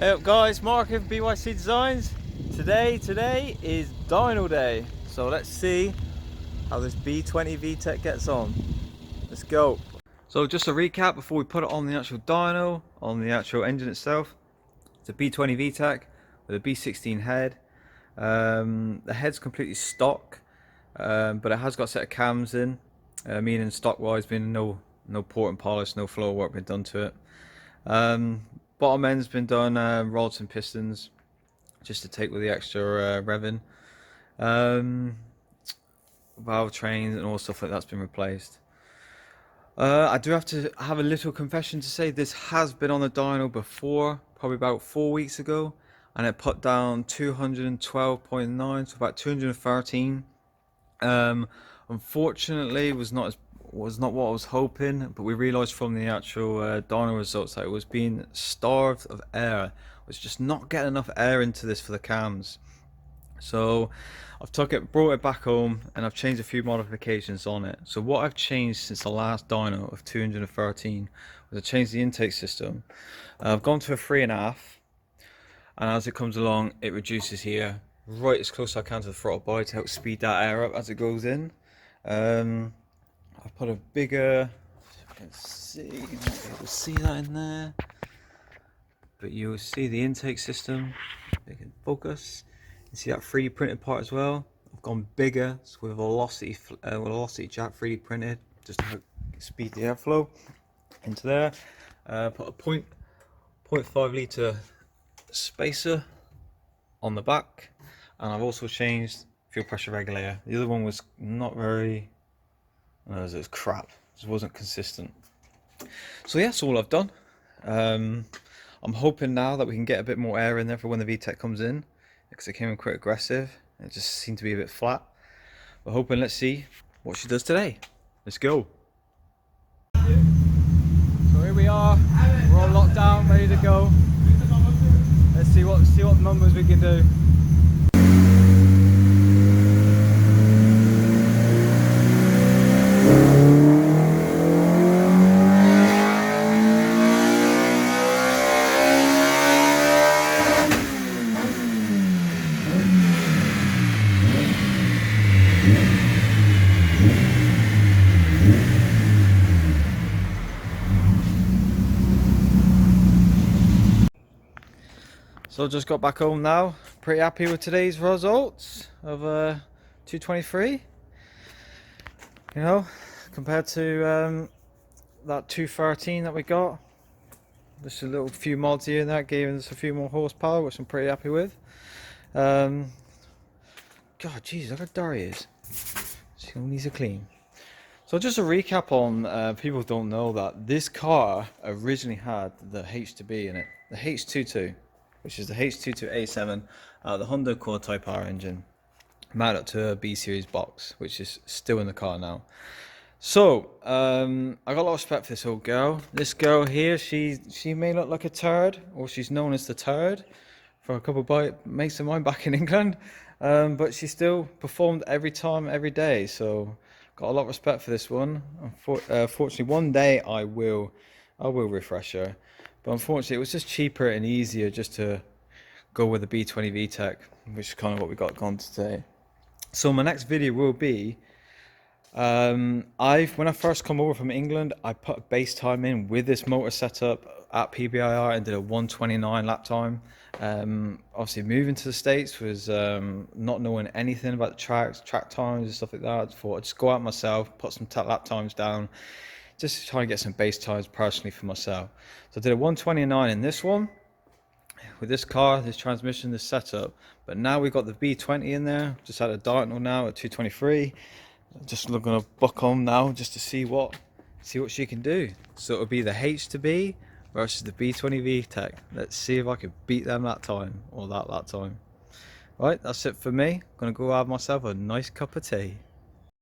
Hey up guys, Mark of BYC Designs. Today is dyno day. So let's see how this B20 vtec gets on. Let's go. So just a recap before we put it on the actual dyno, on the actual engine itself. It's a B20 vtec with a B16 head. The head's completely stock, but it has got a set of cams in, meaning stock wise being no port and polish, no floor work been done to it. Bottom end's been done, rods and pistons, just to take with the extra revving. Valve trains and all stuff like that's been replaced. I do have to have a little confession to say, this has been on the dyno before, probably about 4 weeks ago, and it put down 212.9, so about 213. Unfortunately, it was not what I was hoping, but we realised from the actual dyno results that it was being starved of air. It was just not getting enough air into this for the cams. So I've brought it back home, and I've changed a few modifications on it. So what I've changed since the last dyno of 213 was I changed the intake system. I've gone to a 3.5, and as it comes along, it reduces here right as close as I can to the throttle body to help speed that air up as it goes in. I've put a bigger, if you can see, you might be able to see that in there, but you'll see the intake system. If you can focus, you see that 3D printed part as well. I've gone bigger, so with velocity jack 3D printed, just to help speed the airflow into there. Put a 0.5 litre spacer on the back, and I've also changed fuel pressure regulator. The other one was not very, it was crap, it just wasn't consistent. So yeah, that's all I've done. I'm hoping now that we can get a bit more air in there for when the VTEC comes in, because it came in quite aggressive. It just seemed to be a bit flat. We're hoping, let's see what she does today. Let's go. So here we are, we're all locked down, ready to go. Let's see what numbers we can do. So just got back home now, pretty happy with today's results of 223. You know, compared to that 213 that we got. Just a little few mods here and that gave us a few more horsepower, which I'm pretty happy with. God, jeez, look how dirty it is. She needs a clean. So just a recap on, people don't know that this car originally had the H2B in it, the H22, which is the H22A7, the Honda quad type R engine, mounted up to a B series box, which is still in the car now. So I got a lot of respect for this old girl. This girl here, she may look like a turd, or she's known as the turd for a couple of mates of mine back in England, but she still performed every time, every day. So got a lot of respect for this one. Fortunately, one day I will refresh her, but unfortunately it was just cheaper and easier just to go with the B20 vtec, which is kind of what we got gone today. So my next video will be, when I first come over from England, I put a base time in with this motor setup at PBIR and did a 129 lap time. Obviously moving to the States was not knowing anything about the track times and stuff like that. I thought I'd just go out myself, put some lap times down, just to try and get some base times personally for myself. So I did a 129 in this one with this car, this transmission, this setup. But now we've got the B20 in there, just had a dyno now at 223. Just looking to buck on now just to see what she can do. So it'll be the H2B versus the B20 vtec. Let's see if I can beat them that time, or that time. Right, that's it for me. Gonna go have myself a nice cup of tea.